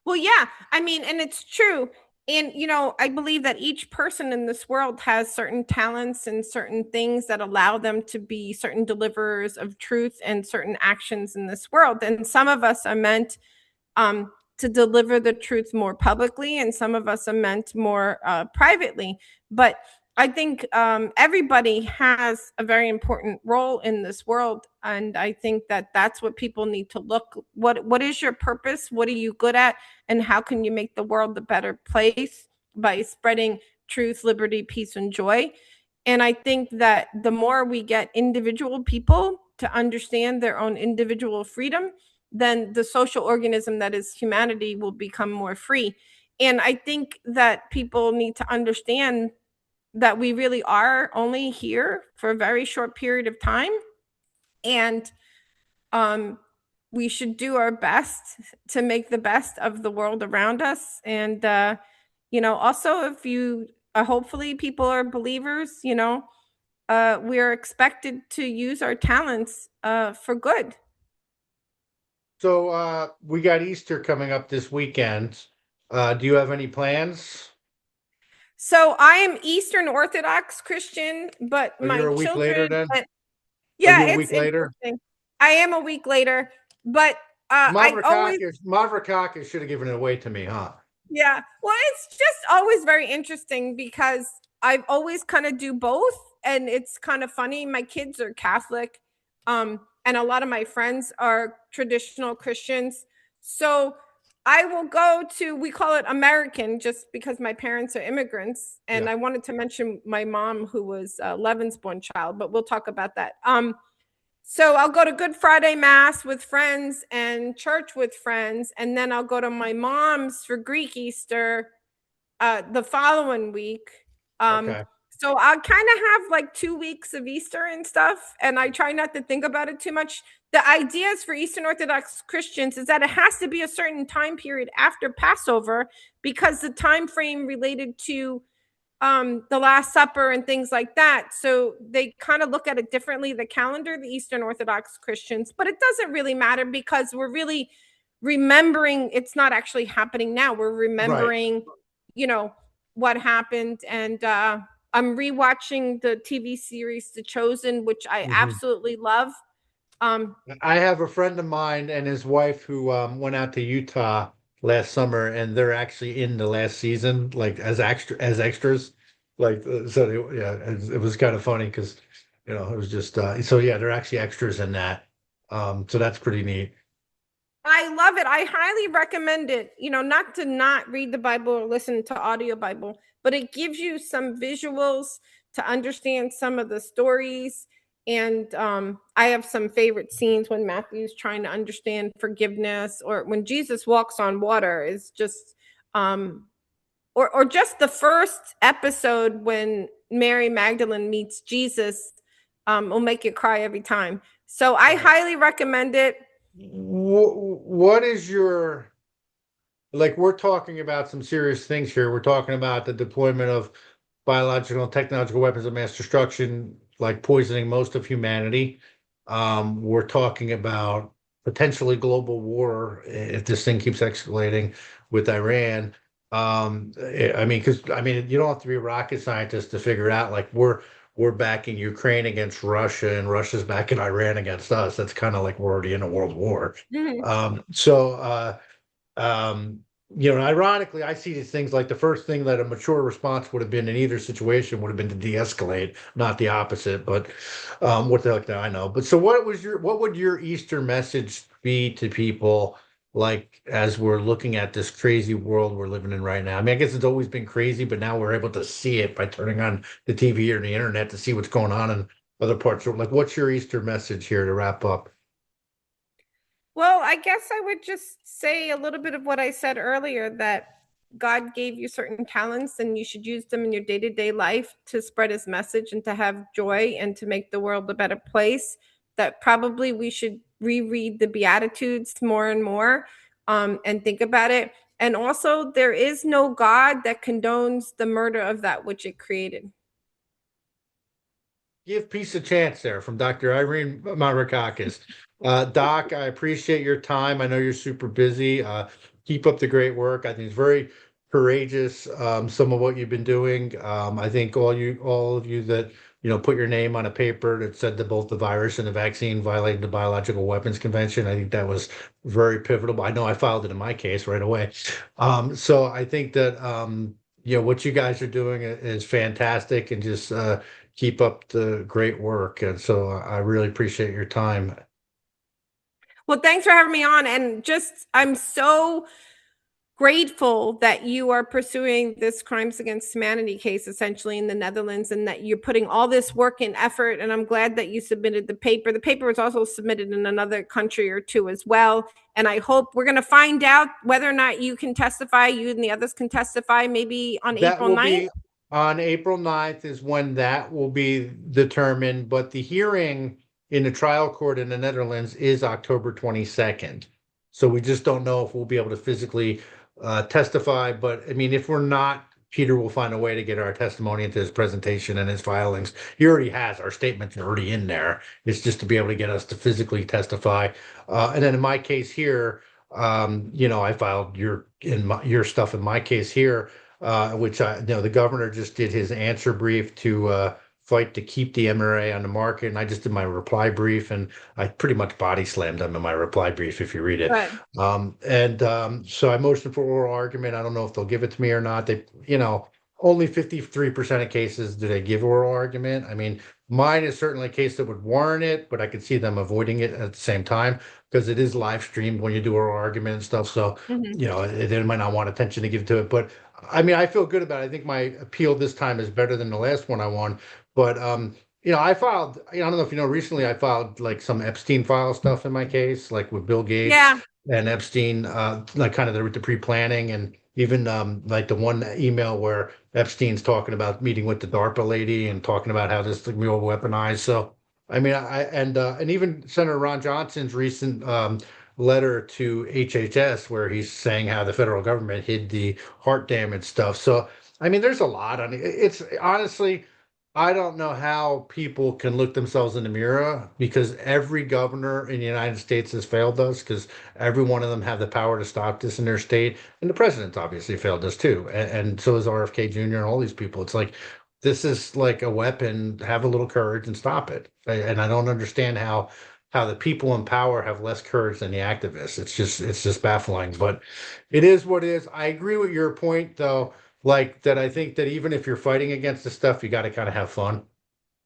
Well, yeah, I mean, and it's true. And, I believe that each person in this world has certain talents and certain things that allow them to be certain deliverers of truth and certain actions in this world. And some of us are meant to deliver the truth more publicly, and some of us are meant more privately. But I think everybody has a very important role in this world, and I think that that's what people need to look. What is your purpose? What are you good at? And how can you make the world a better place by spreading truth, liberty, peace, and joy? And I think that the more we get individual people to understand their own individual freedom, then the social organism that is humanity will become more free. And I think that people need to understand that we really are only here for a very short period of time. And um, we should do our best to make the best of the world around us. And, also, if you hopefully people are believers, we're expected to use our talents for good. So we got Easter coming up this weekend. Do you have any plans? So I am Eastern Orthodox Christian, but Or my you're a week later children, then? Are yeah, you a it's week later? interesting. I am a week later, but I always, Mavrakakis should have given it away to me, huh? yeah. Well, it's just always very interesting because I've always kind of do both, and it's kind of funny. My kids are Catholic, and a lot of my friends are traditional Christians. So I will go to, we call it American, just because my parents are immigrants, and Yeah. I wanted to mention my mom, who was Levin's born child, but we'll talk about that. So I'll go to Good Friday Mass with friends and church with friends, and then I'll go to my mom's for Greek Easter the following week. Um, Okay. so I kind of have like 2 weeks of Easter and stuff, and I try not to think about it too much. The ideas for Eastern Orthodox Christians is that it has to be a certain time period after Passover, because the time frame related to the Last Supper and things like that. So they kind of look at it differently, the calendar, the Eastern Orthodox Christians, but it doesn't really matter because we're really remembering it's not actually happening now. We're Right. remembering, you know, what happened. And I'm rewatching the TV series The Chosen, which I Mhm. absolutely love. Um, I have a friend of mine and his wife who went out to Utah last summer, and they're actually in the last season, like as extras. Like yeah, it was kind of funny because it was just so yeah, they're actually extras in that. So that's pretty neat. I love it. I highly recommend it. Not to not read the Bible or listen to audio Bible, but it gives you some visuals to understand some of the stories. And I have some favorite scenes when Matthew's trying to understand forgiveness, or when Jesus walks on water. Is just, or just the first episode when Mary Magdalene meets Jesus, will make you cry every time. So I Right. highly recommend it. What is your like? We're talking about some serious things here. We're talking about the deployment of biological and technological weapons of mass destruction, like poisoning most of humanity. We're talking about potentially global war if this thing keeps escalating with Iran. I mean, because you don't have to be a rocket scientist to figure it out. Like we're backing Ukraine against Russia and Russia's backing Iran against us. That's kind of like we're already in a world war. Mhm. So um, ironically, I see these things like the first thing that a mature response would have been in either situation would have been to de-escalate, not the opposite. But what the heck do I know? But so what would your Easter message be to people like as we're looking at this crazy world we're living in right now? I mean, I guess it's always been crazy, but now we're able to see it by turning on the TV or the internet to see what's going on in other parts. Like, what's your Easter message here to wrap up? Well, I guess I would just say a little bit of what I said earlier, that God gave you certain talents and you should use them in your day to day life to spread his message and to have joy and to make the world a better place. That probably we should reread the Beatitudes more and more, and think about it. And also, there is no God that condones the murder of that which it created. Give peace a chance there from Dr. Irene Mavrakakis. Doc, I appreciate your time. I know you're super busy. Keep up the great work. I think it's very courageous, some of what you've been doing. I think all of you that, put your name on a paper that said that both the virus and the vaccine violated the Biological Weapons Convention. I think that was very pivotal. I know I filed it in my case right away. So I think that, what you guys are doing is fantastic, and just keep up the great work. And so I really appreciate your time. Well, thanks for having me on. And just, I'm so grateful that you are pursuing this crimes against humanity case essentially in the Netherlands, and that you're putting all this work and effort. And I'm glad that you submitted the paper. The paper was also submitted in another country or two as well. And I hope we're going to find out whether or not you can testify, you and the others can testify maybe on That April will 9th. be on April 9th is when that will be determined, but the hearing in the trial court in the Netherlands is October 22nd. So we just don't know if we'll be able to physically testify. But I mean, if we're not, Peter will find a way to get our testimony into his presentation and his filings. He already has our statements are already in there. It's just to be able to get us to physically testify. And then in my case here, I filed your stuff in my case here, which the governor just did his answer brief to fight to keep the mRNA on the market, and I just did my reply brief, and I pretty much body slammed them in my reply brief if you read it. Good. And so I motioned for oral argument. I don't know if they'll give it to me or not. Only 53% of cases do they give oral argument. I mean, mine is certainly a case that would warrant it, but I could see them avoiding it at the same time because it is live streamed when you do oral argument and stuff. So, Mhm. they might not want attention to give to it. But I mean, I feel good about it. I think my appeal this time is better than the last one I won. But I filed, I don't know if you know, recently I filed like some Epstein file stuff in my case, like with Bill Gates Yeah. and Epstein, like kind of the pre-planning, and even like the one email where Epstein's talking about meeting with the DARPA lady and talking about how this thing will be weaponized. So I mean, and even Senator Ron Johnson's recent letter to HHS where he's saying how the federal government hid the heart damage stuff. So I mean, there's a lot on it. It's honestly, I don't know how people can look themselves in the mirror because every governor in the United States has failed us because every one of them have the power to stop this in their state. And the president's obviously failed us too. And so is RFK Jr. and all these people. It's like, this is like a weapon. Have a little courage and stop it. And I don't understand how the people in power have less courage than the activists. It's just baffling. But it is what it is. I agree with your point though, like that I think that even if you're fighting against the stuff, you got to kind of have fun.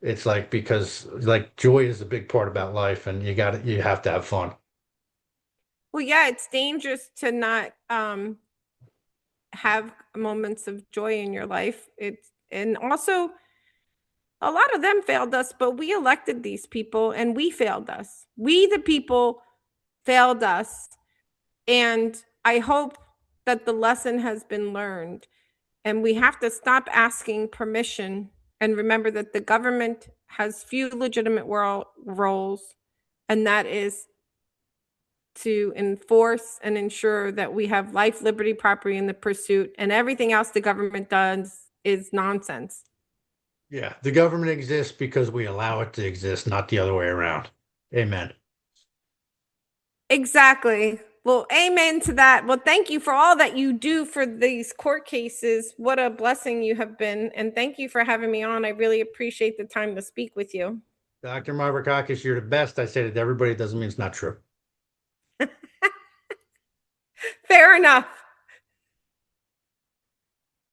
It's like because like joy is a big part about life, and you have to have fun. Well, yeah, it's dangerous to not have moments of joy in your life. It's, and also a lot of them failed us, but we elected these people and we failed us. We, the people, failed us. And I hope that the lesson has been learned. And we have to stop asking permission and remember that the government has few legitimate roles, and that is to enforce and ensure that we have life, liberty, property in the pursuit, and everything else the government does is nonsense. Yeah, the government exists because we allow it to exist, not the other way around. Amen. Exactly. Well, amen to that. Well, thank you for all that you do for these court cases. What a blessing you have been. And thank you for having me on. I really appreciate the time to speak with you. Dr. Mavrakakis, you're the best. I say it to everybody. It doesn't mean it's not true. Fair enough.